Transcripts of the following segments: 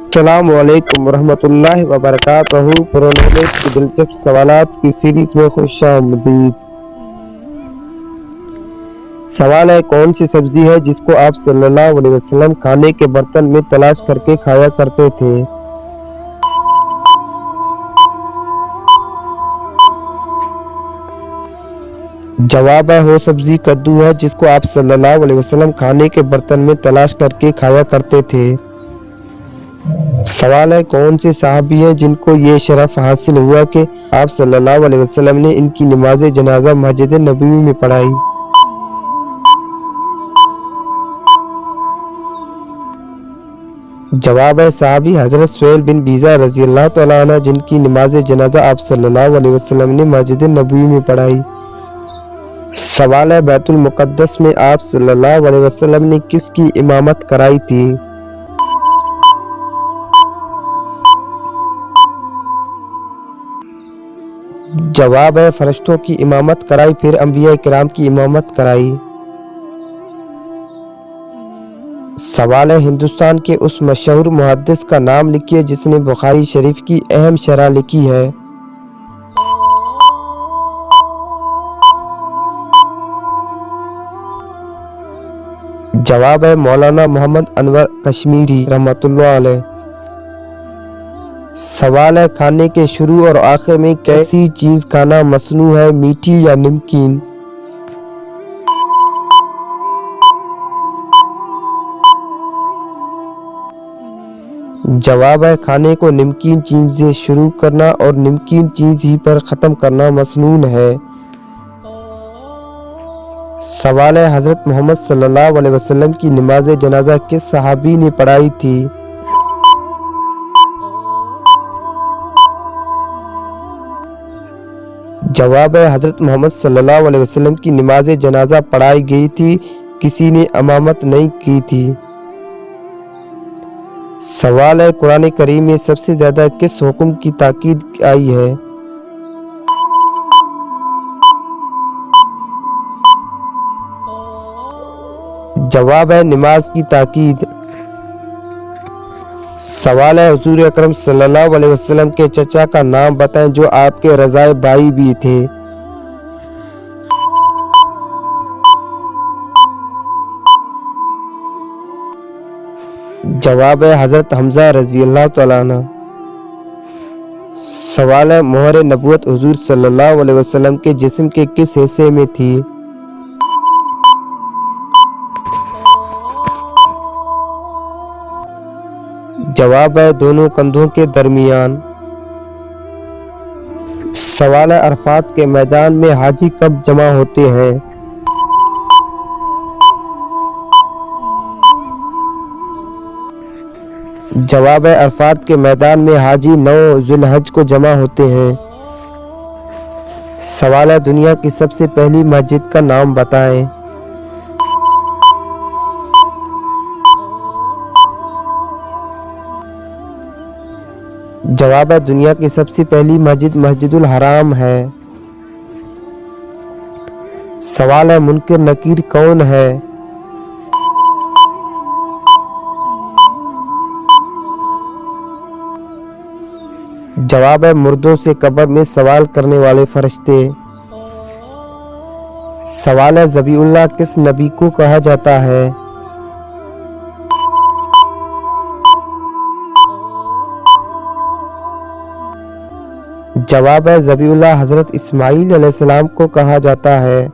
السلام علیکم ورحمۃ اللہ وبرکاتہ۔ پرونالج کی دلچسپ سوالات کی سیریز میں خوش آمدید۔ سوال ہے، کون سی سبزی ہے جس کو آپ صلی اللہ علیہ وسلم کھانے کے برتن میں تلاش کر کے کھایا کرتے تھے؟ جواب ہے، وہ سبزی کدو ہے جس کو آپ صلی اللہ علیہ وسلم کھانے کے برتن میں تلاش کر کے کھایا کرتے تھے۔ سوال ہے، کون سے صحابی ہیں جن کو یہ شرف حاصل ہوا کہ آپ صلی اللہ علیہ وسلم نے ان کی نماز جنازہ مسجد نبوی میں پڑھائی؟ جواب ہے، صحابی حضرت سہیل بن بیضہ رضی اللہ تعالیٰ عنہ جن کی نماز جنازہ آپ صلی اللہ علیہ وسلم نے مسجد نبوی میں پڑھائی۔ سوال ہے، بیت المقدس میں آپ صلی اللہ علیہ وسلم نے کس کی امامت کرائی تھی؟ جواب ہے، فرشتوں کی امامت کرائی، پھر انبیاء کرام کی امامت کرائی۔ سوال ہے، ہندوستان کے اس مشہور محدث کا نام لکھیے جس نے بخاری شریف کی اہم شرح لکھی ہے۔ جواب ہے، مولانا محمد انور کشمیری رحمۃ اللہ علیہ۔ سوال ہے، کھانے کے شروع اور آخر میں کیسی چیز کھانا مصنوع ہے، میٹھی یا نمکین؟ جواب ہے، کھانے کو نمکین چیز سے شروع کرنا اور نمکین چیز ہی پر ختم کرنا مصنون ہے۔ سوال ہے، حضرت محمد صلی اللہ علیہ وسلم کی نماز جنازہ کس صحابی نے پڑھائی تھی؟ جواب ہے، حضرت محمد صلی اللہ علیہ وسلم کی نماز جنازہ پڑھائی گئی تھی، کسی نے امامت نہیں کی تھی۔ سوال ہے، قرآن کریم میں سب سے زیادہ کس حکم کی تاکید آئی ہے؟ جواب ہے، نماز کی تاکید۔ سوال ہے، حضور اکرم صلی اللہ علیہ وسلم کے چچا کا نام بتائیں جو آپ کے رضاع بھائی بھی تھے۔ جواب ہے، حضرت حمزہ رضی اللہ تعالیٰ عنہ۔ سوال ہے، مہر نبوت حضور صلی اللہ علیہ وسلم کے جسم کے کس حصے میں تھی؟ جواب ہے، دونوں کندھوں کے درمیان۔ سوال ہے، عرفات کے میدان میں حاجی کب جمع ہوتے ہیں؟ جواب ہے، عرفات کے میدان میں حاجی 9 ذی الحج کو جمع ہوتے ہیں۔ سوال ہے، دنیا کی سب سے پہلی مسجد کا نام بتائیں۔ جواب ہے، دنیا کی سب سے پہلی مسجد مسجد الحرام ہے۔ سوال ہے، منکر نکیر کون ہے؟ جواب ہے، مردوں سے قبر میں سوال کرنے والے فرشتے۔ سوال ہے، ذبیح اللہ کس نبی کو کہا جاتا ہے؟ جواب ہے، ذبیح اللہ حضرت اسماعیل علیہ السلام کو کہا جاتا ہے۔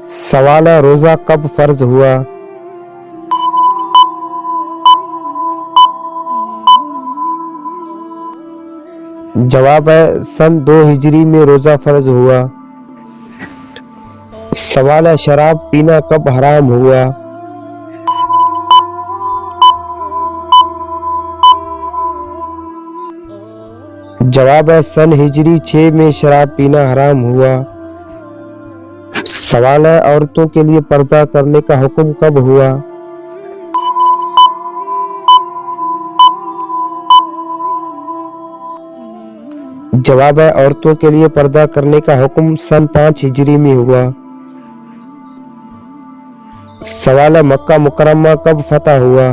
سوال ہے، روزہ کب فرض ہوا؟ جواب ہے، سن 2 ہجری میں روزہ فرض ہوا۔ سوال ہے، شراب پینا کب حرام ہوا؟ جواب ہے، سن ہجری 6 میں شراب پینا حرام ہوا۔ سوال ہے، عورتوں کے لیے پردہ کرنے کا حکم کب ہوا؟ جواب ہے، عورتوں کے لیے پردہ کرنے کا حکم سن 5 ہجری میں ہوا۔ سوال ہے، مکہ مکرمہ کب فتح ہوا؟